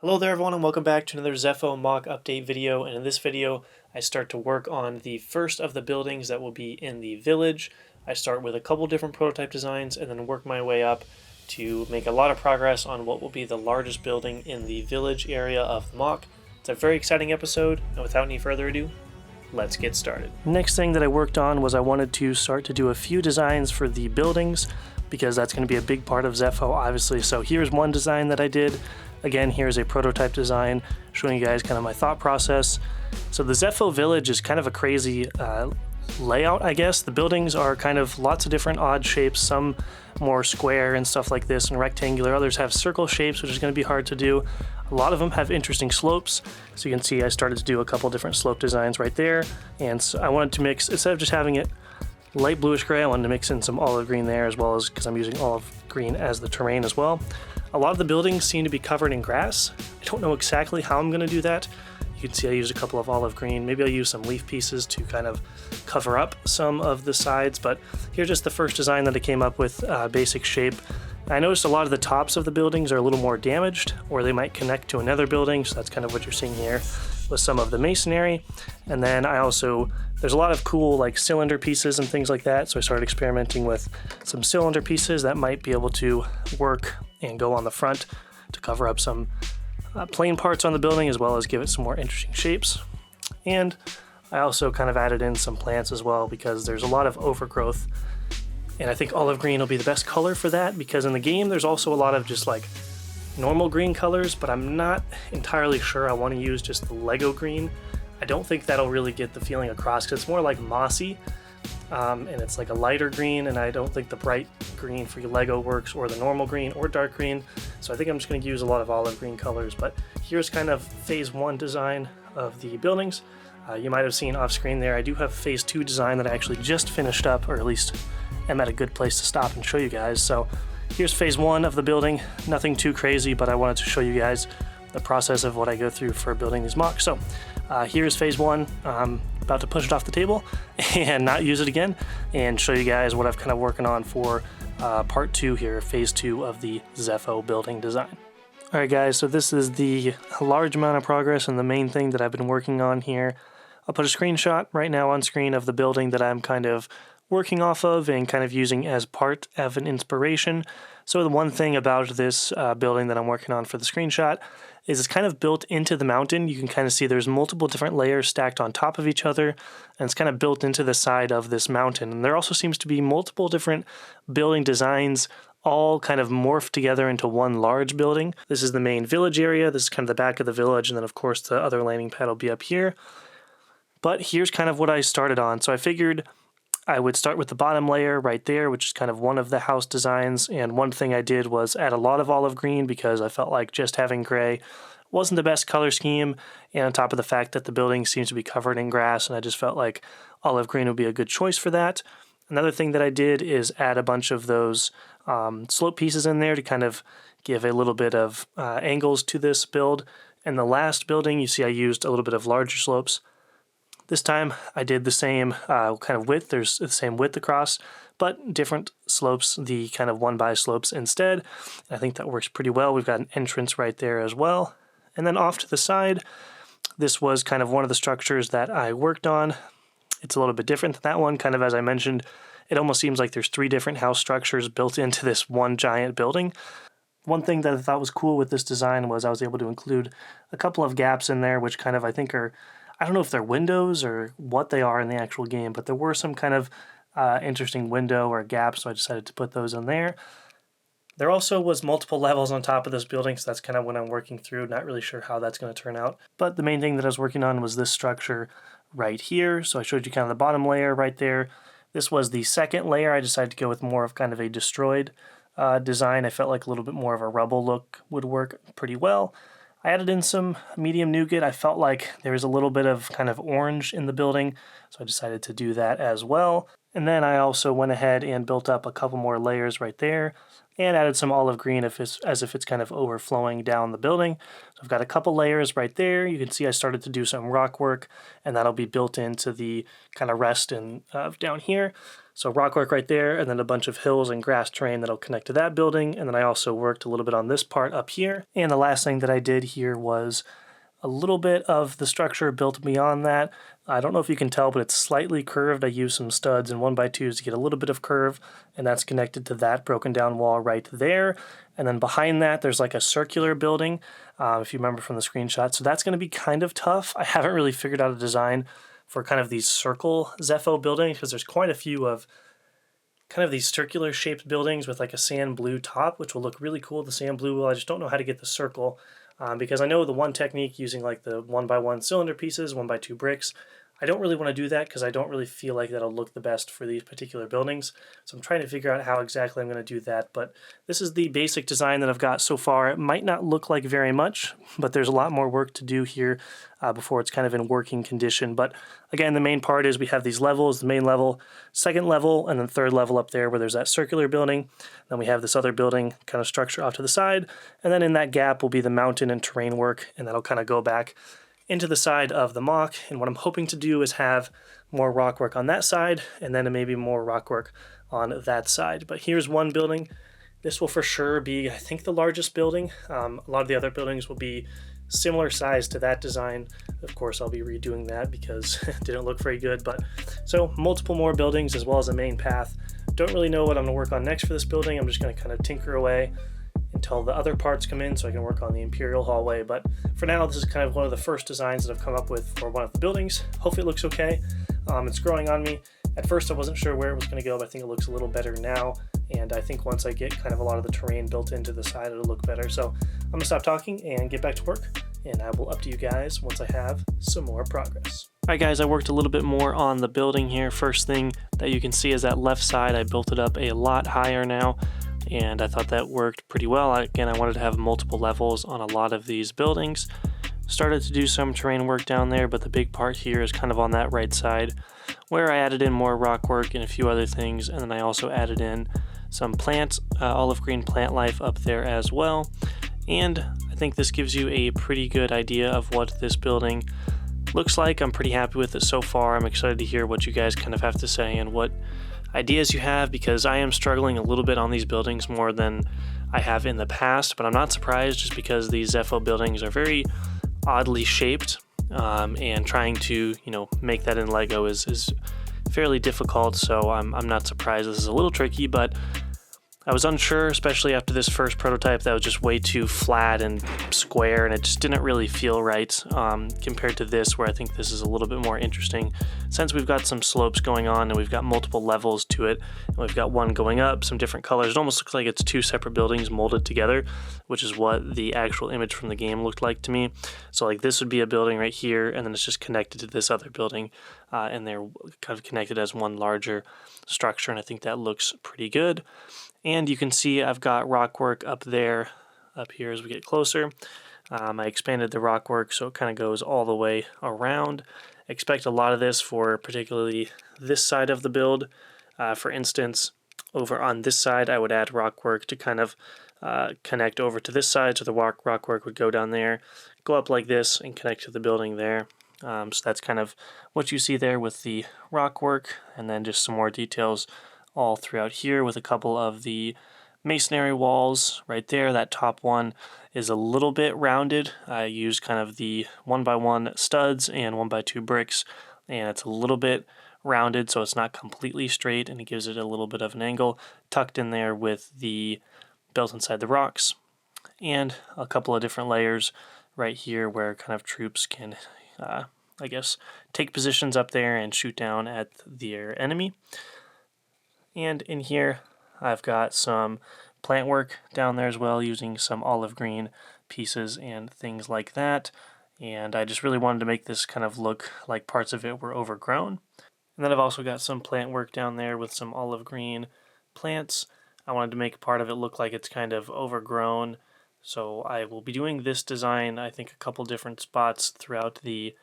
Hello there everyone and welcome back to another Zeffo mock update video, and in this video I start to work on the first of the buildings that will be in the village. I start with a couple different prototype designs and then work my way up to make a lot of progress on what will be the largest building in the village area of the mock. It's a very exciting episode, and without any further ado, let's get started. Next thing that I worked on was I wanted to start to do a few designs for the buildings because that's going to be a big part of Zeffo, obviously. So here's one design that I did. Again, here's a prototype design showing you guys kind of my thought process. So the Zeffo village is kind of a crazy layout, I guess. The buildings are kind of lots of different odd shapes, some more square and stuff like this and rectangular. Others have circle shapes, which is going to be hard to do. A lot of them have interesting slopes. So you can see I started to do a couple different slope designs right there. And so I wanted to mix, instead of just having it light bluish gray, I wanted to mix in some olive green there, as well as because I'm using olive green as the terrain as well. A lot of the buildings seem to be covered in grass. I don't know exactly how I'm going to do that. You can see I used a couple of olive green. Maybe I'll use some leaf pieces to kind of cover up some of the sides, but here's just the first design that I came up with, basic shape. I noticed a lot of the tops of the buildings are a little more damaged, or they might connect to another building, so that's kind of what you're seeing here with some of the masonry. And then there's a lot of cool like cylinder pieces and things like that, so I started experimenting with some cylinder pieces that might be able to work and go on the front to cover up some plain parts on the building, as well as give it some more interesting shapes. And I also kind of added in some plants as well because there's a lot of overgrowth, and I think olive green will be the best color for that, because in the game there's also a lot of just like normal green colors, but I'm not entirely sure I want to use just the Lego green. I don't think that'll really get the feeling across because it's more like mossy, and it's like a lighter green, and I don't think the bright green for Lego works, or the normal green or dark green. So I think I'm just going to use a lot of olive green colors. But here's kind of phase 1 design of the buildings. You might have seen off screen there, I do have phase 2 design that I actually just finished up, or at least am at a good place to stop and show you guys. So here's phase 1 of the building. Nothing too crazy, but I wanted to show you guys the process of what I go through for building these mocks. So here's phase 1. I'm about to push it off the table and not use it again, and show you guys what I've kind of working on for part 2 here, phase 2 of the Zeffo building design. Alright guys, so this is the large amount of progress and the main thing that I've been working on here. I'll put a screenshot right now on screen of the building that I'm kind of working off of and kind of using as part of an inspiration. So the one thing about this building that I'm working on for the screenshot is it's kind of built into the mountain. You can kind of see there's multiple different layers stacked on top of each other, and it's kind of built into the side of this mountain. And there also seems to be multiple different building designs all kind of morphed together into one large building. This is the main village area. This is kind of the back of the village, and then of course the other landing pad will be up here. But here's kind of what I started on. So I figured I would start with the bottom layer right there, which is kind of one of the house designs. And one thing I did was add a lot of olive green because I felt like just having gray wasn't the best color scheme. And on top of the fact that the building seems to be covered in grass, and I just felt like olive green would be a good choice for that. Another thing that I did is add a bunch of those slope pieces in there to kind of give a little bit of angles to this build. And the last building, you see I used a little bit of larger slopes. This time I did the same kind of width. There's the same width across, but different slopes, the kind of 1x slopes instead. I think that works pretty well. We've got an entrance right there as well. And then off to the side, this was kind of one of the structures that I worked on. It's a little bit different than that one. Kind of as I mentioned, it almost seems like there's 3 different house structures built into this one giant building. One thing that I thought was cool with this design was I was able to include a couple of gaps in there, which kind of I think are, I don't know if they're windows or what they are in the actual game, but there were some kind of interesting window or gap, so I decided to put those in there. There also was multiple levels on top of this building, so that's kind of what I'm working through. Not really sure how that's going to turn out. But the main thing that I was working on was this structure right here. So I showed you kind of the bottom layer right there. This was the second layer. I decided to go with more of kind of a destroyed design. I felt like a little bit more of a rubble look would work pretty well. I added in some medium nougat. I felt like there was a little bit of kind of orange in the building, so I decided to do that as well. And then I also went ahead and built up a couple more layers right there. and added some olive green as if it's kind of overflowing down the building. So I've got a couple layers right there. You can see I started to do some rock work, and that'll be built into the kind of rest and down here. So rock work right there, and then a bunch of hills and grass terrain that'll connect to that building. And then I also worked a little bit on this part up here. And the last thing that I did here was a little bit of the structure built beyond that. I don't know if you can tell, but it's slightly curved. I used some studs and 1x2s to get a little bit of curve, and that's connected to that broken down wall right there. And then behind that, there's like a circular building, if you remember from the screenshot. So that's going to be kind of tough. I haven't really figured out a design for kind of these circle Zeffo buildings, because there's quite a few of kind of these circular shaped buildings with like a sand blue top, which will look really cool, the sand blue. Well, I just don't know how to get the circle. Because I know the one technique using like the 1x1 cylinder pieces, 1x2 bricks, I don't really want to do that because I don't really feel like that'll look the best for these particular buildings. So I'm trying to figure out how exactly I'm going to do that. But this is the basic design that I've got so far. It might not look like very much, but there's a lot more work to do here before it's kind of in working condition. But again, the main part is we have these levels, the main level, second level, and then third level up there where there's that circular building. Then we have this other building kind of structure off to the side. And then in that gap will be the mountain and terrain work, and that'll kind of go back into the side of the MOC. And what I'm hoping to do is have more rock work on that side, and then maybe more rock work on that side. But here's one building. This will for sure be, I think, the largest building. A lot of the other buildings will be similar size to that design. Of course, I'll be redoing that because it didn't look very good. But so multiple more buildings as well as a main path. Don't really know what I'm going to work on next for this building. I'm just going to kind of tinker away until the other parts come in so I can work on the Imperial hallway. But for now, this is kind of one of the first designs that I've come up with for one of the buildings. Hopefully it looks okay. It's growing on me. At first I wasn't sure where it was going to go, but I think it looks a little better now. And I think once I get kind of a lot of the terrain built into the side, it'll look better. So I'm going to stop talking and get back to work, and I will update you guys once I have some more progress. Alright guys, I worked a little bit more on the building here. First thing that you can see is that left side. I built it up a lot higher now, and I thought that worked pretty well. Again, I wanted to have multiple levels on a lot of these buildings. Started to do some terrain work down there, but the big part here is kind of on that right side, where I added in more rock work and a few other things, and then I also added in some plants, olive green plant life up there as well. And I think this gives you a pretty good idea of what this building looks like. I'm pretty happy with it so far. I'm excited to hear what you guys kind of have to say and what ideas you have, because I am struggling a little bit on these buildings more than I have in the past, but I'm not surprised just because these Zeffo buildings are very oddly shaped, and trying to, make that in Lego is fairly difficult. So I'm not surprised. This is a little tricky, but I was unsure, especially after this first prototype that was just way too flat and square, and it just didn't really feel right compared to this, where I think this is a little bit more interesting since we've got some slopes going on and we've got multiple levels to it, and we've got one going up, some different colors. It almost looks like it's two separate buildings molded together, which is what the actual image from the game looked like to me. So like this would be a building right here, and then it's just connected to this other building, and they're kind of connected as one larger structure, and I think that looks pretty good. And you can see I've got rock work up there, up here as we get closer. I expanded the rock work so it kind of goes all the way around. Expect a lot of this for particularly this side of the build. For instance, over on this side, I would add rock work to kind of connect over to this side, so the rock work would go down there, go up like this, and connect to the building there. So that's kind of what you see there with the rock work, and then just some more details all throughout here with a couple of the masonry walls right there. That top one is a little bit rounded. I used kind of the 1x1 studs and 1x2 bricks, and it's a little bit rounded, so it's not completely straight, and it gives it a little bit of an angle tucked in there with the built inside the rocks, and a couple of different layers right here where kind of troops can I guess take positions up there and shoot down at their enemy. And in here, I've got some plant work down there as well, using some olive green pieces and things like that. And I just really wanted to make this kind of look like parts of it were overgrown. And then I've also got some plant work down there with some olive green plants. I wanted to make part of it look like it's kind of overgrown. So I will be doing this design, I think, a couple different spots throughout the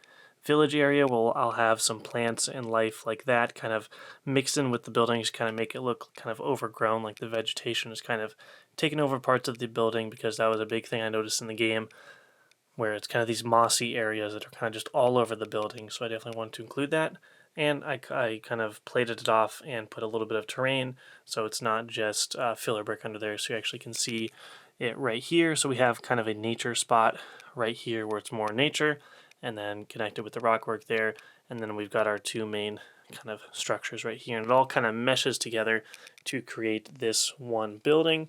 village area where I'll have some plants and life like that kind of mixed in with the buildings, kind of make it look kind of overgrown, like the vegetation is kind of taking over parts of the building, because that was a big thing I noticed in the game, where it's kind of these mossy areas that are kind of just all over the building. So I definitely wanted to include that. And I kind of plated it off and put a little bit of terrain, so it's not just filler brick under there, so you actually can see it right here. So we have kind of a nature spot right here where it's more nature, and then connected with the rock work there, and then we've got our two main kind of structures right here, and it all kind of meshes together to create this one building.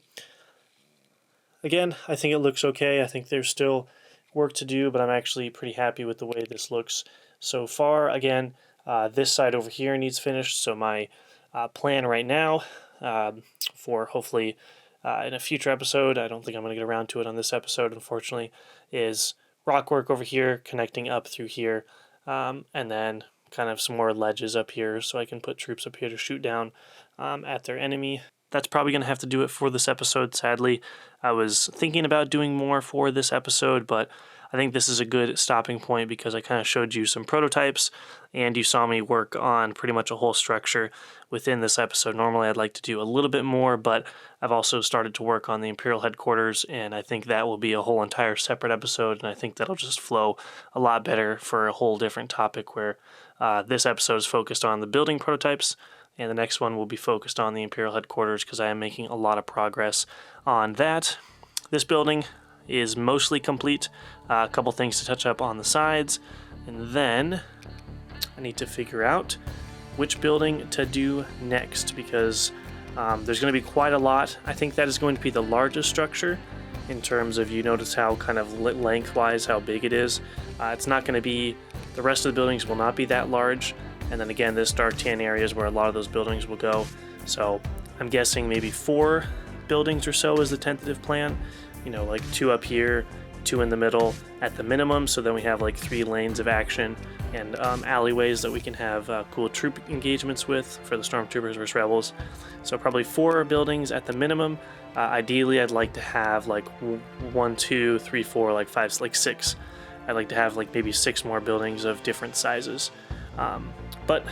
Again, I think it looks okay. I think there's still work to do, but I'm actually pretty happy with the way this looks so far. Again, this side over here needs finished, so my plan right now for hopefully in a future episode, I don't think I'm going to get around to it on this episode, unfortunately, is rock work over here connecting up through here, and then kind of some more ledges up here so I can put troops up here to shoot down at their enemy. That's probably going to have to do it for this episode, sadly. I was thinking about doing more for this episode, but I think this is a good stopping point because I kind of showed you some prototypes and you saw me work on pretty much a whole structure within this episode. Normally I'd like to do a little bit more, but I've also started to work on the Imperial headquarters, and I think that will be a whole entire separate episode, and I think that'll just flow a lot better for a whole different topic, where this episode is focused on the building prototypes, and the next one will be focused on the Imperial headquarters because I am making a lot of progress on that. This building is mostly complete. A couple things to touch up on the sides, and then I need to figure out which building to do next, because there's going to be quite a lot. I think that is going to be the largest structure in terms of, you notice how kind of lengthwise how big it is. It's not going to be, the rest of the buildings will not be that large. And then again, this dark tan area is where a lot of those buildings will go. So I'm guessing maybe 4 buildings or so is the tentative plan. You know, like 2 up here, 2 in the middle at the minimum. So then we have like 3 lanes of action and alleyways that we can have cool troop engagements with for the stormtroopers versus rebels. So probably 4 buildings at the minimum. Ideally, I'd like to have like 1, 2, 3, 4, like 5, like 6. I'd like to have like maybe 6 more buildings of different sizes. But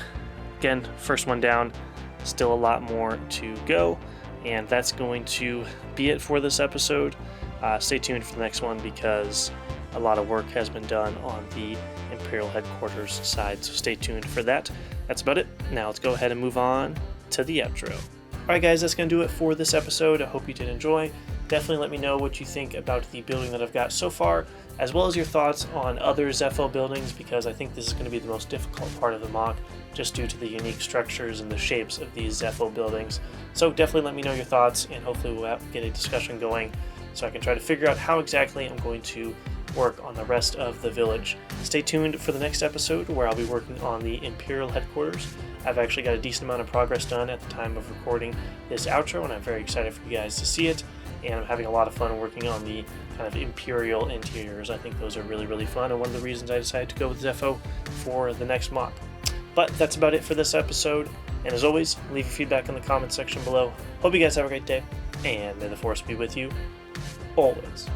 again, first one down, still a lot more to go, and that's going to be it for this episode. Stay tuned for the next one because a lot of work has been done on the Imperial headquarters side, so stay tuned for that. That's about it. Now let's go ahead and move on to the outro. Alright guys, that's going to do it for this episode. I hope you did enjoy. Definitely let me know what you think about the building that I've got so far, as well as your thoughts on other Zeffo buildings, because I think this is going to be the most difficult part of the MOC, just due to the unique structures and the shapes of these Zeffo buildings. So definitely let me know your thoughts, and hopefully we'll get a discussion going so I can try to figure out how exactly I'm going to work on the rest of the village. Stay tuned for the next episode where I'll be working on the Imperial headquarters. I've actually got a decent amount of progress done at the time of recording this outro, and I'm very excited for you guys to see it. And I'm having a lot of fun working on the kind of Imperial interiors. I think those are really, really fun, and one of the reasons I decided to go with Zeffo for the next MOC. But that's about it for this episode, and as always, leave your feedback in the comments section below. Hope you guys have a great day, and may the Force be with you always.